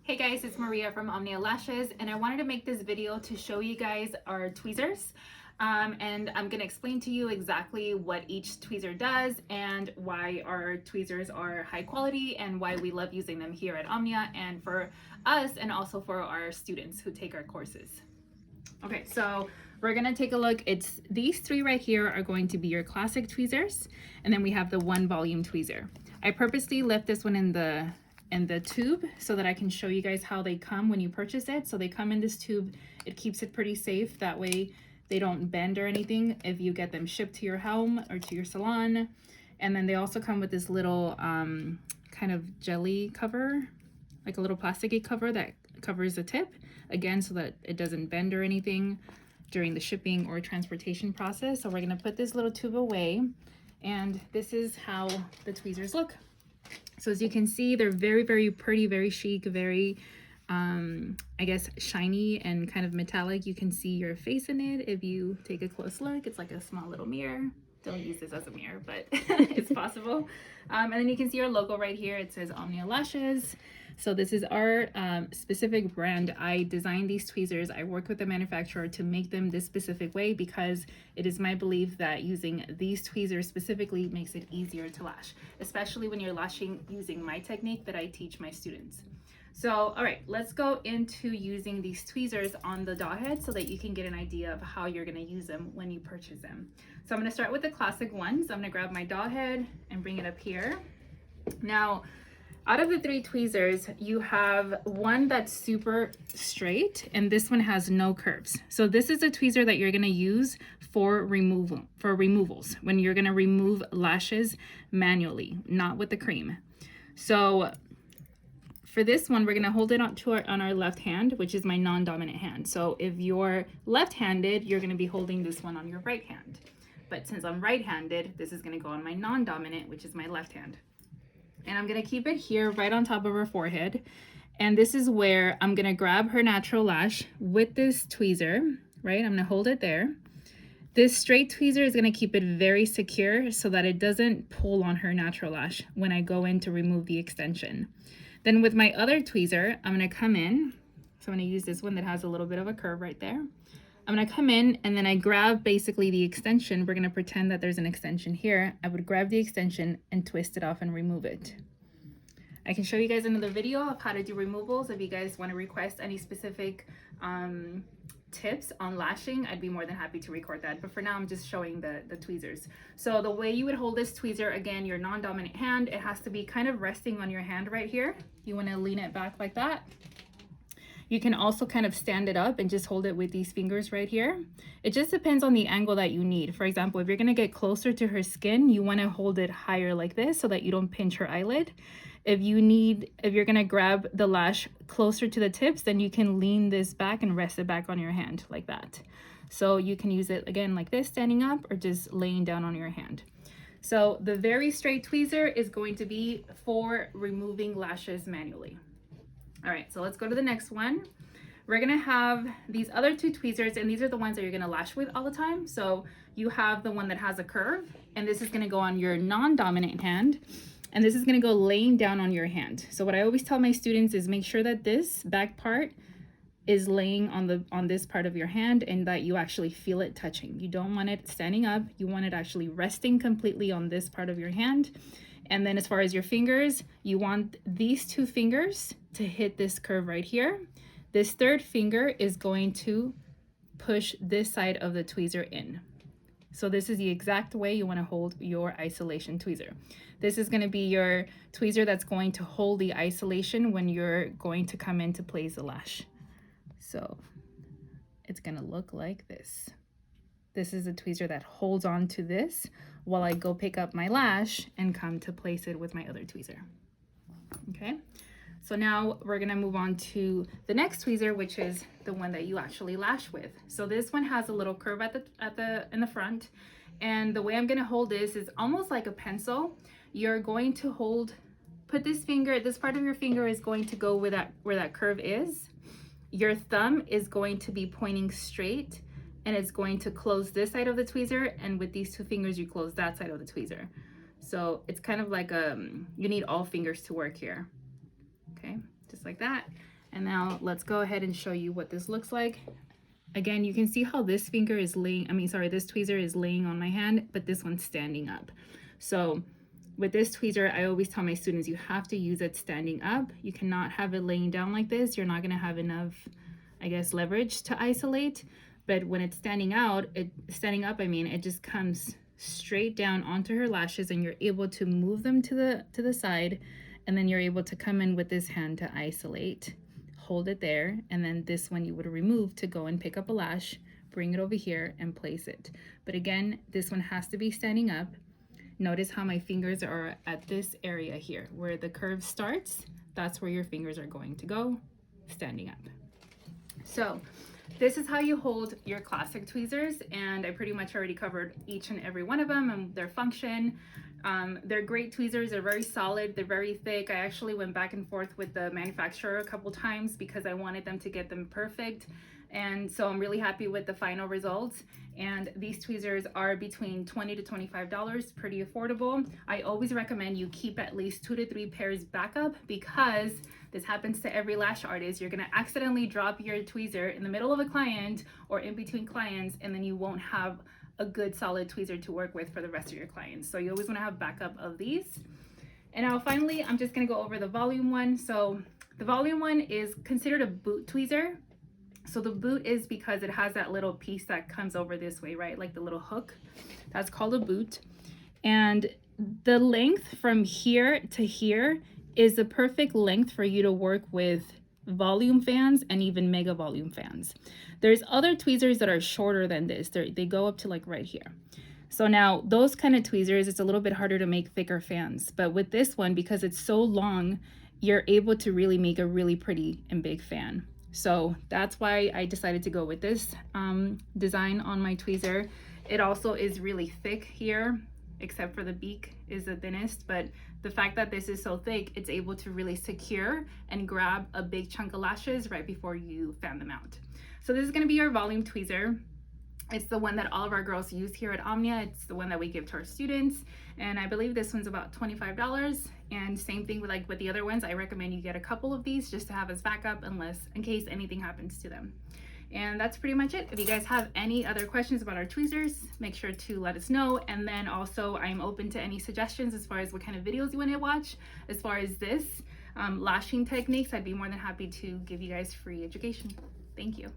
Hey guys, it's Maria from Omnia Lashes, and I wanted to make this video to show you guys our tweezers. And I'm going to explain to you exactly what each tweezer does and why our tweezers are high quality and why we love using them here at Omnia and for us and also for our students who take our courses. Okay, so we're going to take a look. It's these three right here are going to be your classic tweezers, and then we have the one volume tweezer. I purposely left this one in the tube so that I can show you guys how they come when you purchase it. So they come in this tube. It keeps it pretty safe. That way they don't bend or anything if you get them shipped to your home or to your salon. And then they also come with this little kind of jelly cover, like a little plasticky cover that covers the tip, again, so that it doesn't bend or anything during the shipping or transportation process. So we're gonna put this little tube away, and this is how the tweezers look. So as you can see, they're very, very pretty, very chic, very, I guess, shiny and kind of metallic. You can see your face in it if you take a close look. It's like a small little mirror. Don't use this as a mirror, but it's possible. And then you can see our logo right here. It says Omnia Lashes. So this is our specific brand. I designed these tweezers. I work with the manufacturer to make them this specific way because it is my belief that using these tweezers specifically makes it easier to lash, especially when you're lashing using my technique that I teach my students. So, all right, let's go into using these tweezers on the doll head so that you can get an idea of how you're gonna use them when you purchase them. So I'm gonna start with the classic ones. I'm gonna grab my doll head and bring it up here. Now, out of the three tweezers, you have one that's super straight and this one has no curves. So this is a tweezer that you're gonna use for removals, when you're gonna remove lashes manually, not with the cream. So for this one, we're gonna hold it on our left hand, which is my non-dominant hand. So if you're left-handed, you're gonna be holding this one on your right hand. But since I'm right-handed, this is gonna go on my non-dominant, which is my left hand. And I'm gonna keep it here right on top of her forehead. And this is where I'm gonna grab her natural lash with this tweezer, right? I'm gonna hold it there. This straight tweezer is gonna keep it very secure so that it doesn't pull on her natural lash when I go in to remove the extension. Then with my other tweezer, I'm gonna come in. So I'm gonna use this one that has a little bit of a curve right there. I'm gonna come in and then I grab basically the extension. We're gonna pretend that there's an extension here. I would grab the extension and twist it off and remove it. I can show you guys another video of how to do removals. If you guys wanna request any specific tips on lashing, I'd be more than happy to record that. But for now, I'm just showing the tweezers. So the way you would hold this tweezer, again, your non-dominant hand, it has to be kind of resting on your hand right here. You wanna lean it back like that. You can also kind of stand it up and just hold it with these fingers right here. It just depends on the angle that you need. For example, if you're gonna get closer to her skin, you wanna hold it higher like this so that you don't pinch her eyelid. If you're gonna grab the lash closer to the tips, then you can lean this back and rest it back on your hand like that. So you can use it again like this, standing up, or just laying down on your hand. So the very straight tweezer is going to be for removing lashes manually. All right, so let's go to the next one. We're gonna have these other two tweezers, and these are the ones that you're gonna lash with all the time. So you have the one that has a curve, and this is gonna go on your non-dominant hand, and this is gonna go laying down on your hand. So what I always tell my students is make sure that this back part is laying on this part of your hand and that you actually feel it touching. You don't want it standing up, you want it actually resting completely on this part of your hand. And then as far as your fingers, you want these two fingers to hit this curve right here. This third finger is going to push this side of the tweezer in. So this is the exact way you want to hold your isolation tweezer. This is going to be your tweezer that's going to hold the isolation when you're going to come in to place the lash. So it's going to look like this. This is a tweezer that holds on to this while I go pick up my lash and come to place it with my other tweezer. Okay, so now we're gonna move on to the next tweezer, which is the one that you actually lash with. So this one has a little curve in the front, and the way I'm gonna hold this is almost like a pencil. You're going to put this part of your finger is going to go where that curve is. Your thumb is going to be pointing straight, and it's going to close this side of the tweezer, and with these two fingers you close that side of the tweezer. So it's kind of like you need all fingers to work here. Okay, just like that. And now let's go ahead and show you what this looks like. Again, you can see how this finger is laying, this tweezer is laying on my hand, but this one's standing up. So with this tweezer, I always tell my students, you have to use it standing up. You cannot have it laying down like this. You're not gonna have enough, I guess, leverage to isolate. But when it's standing up, it just comes straight down onto her lashes, and you're able to move them to the side, and then you're able to come in with this hand to isolate. Hold it there, and then this one you would remove to go and pick up a lash, bring it over here and place it. But again, this one has to be standing up. Notice how my fingers are at this area here where the curve starts. That's where your fingers are going to go, standing up. So this is how you hold your classic tweezers, and I pretty much already covered each and every one of them and their function. They're great tweezers. They're very solid. They're very thick. I actually went back and forth with the manufacturer a couple times because I wanted them to get them perfect. And so I'm really happy with the final results. And these tweezers are between $20 to $25, pretty affordable. I always recommend you keep at least 2 to 3 pairs backup, because this happens to every lash artist. You're gonna accidentally drop your tweezer in the middle of a client or in between clients, and then you won't have a good solid tweezer to work with for the rest of your clients. So you always wanna have backup of these. And now finally, I'm just gonna go over the volume one. So the volume one is considered a boot tweezer. So the boot is because it has that little piece that comes over this way, right? Like the little hook. That's called a boot. And the length from here to here is the perfect length for you to work with volume fans and even mega volume fans. There's other tweezers that are shorter than this. They go up to like right here. So now those kind of tweezers, it's a little bit harder to make thicker fans. But with this one, because it's so long, you're able to really make a really pretty and big fan. So that's why I decided to go with this design on my tweezer. It also is really thick here, except for the beak is the thinnest, but the fact that this is so thick, it's able to really secure and grab a big chunk of lashes right before you fan them out. So this is gonna be our volume tweezer. It's the one that all of our girls use here at Omnia. It's the one that we give to our students. And I believe this one's about $25. And same thing with the other ones. I recommend you get a couple of these just to have as backup in case anything happens to them. And that's pretty much it. If you guys have any other questions about our tweezers, make sure to let us know. And then also I'm open to any suggestions as far as what kind of videos you want to watch. As far as this lashing techniques, I'd be more than happy to give you guys free education. Thank you.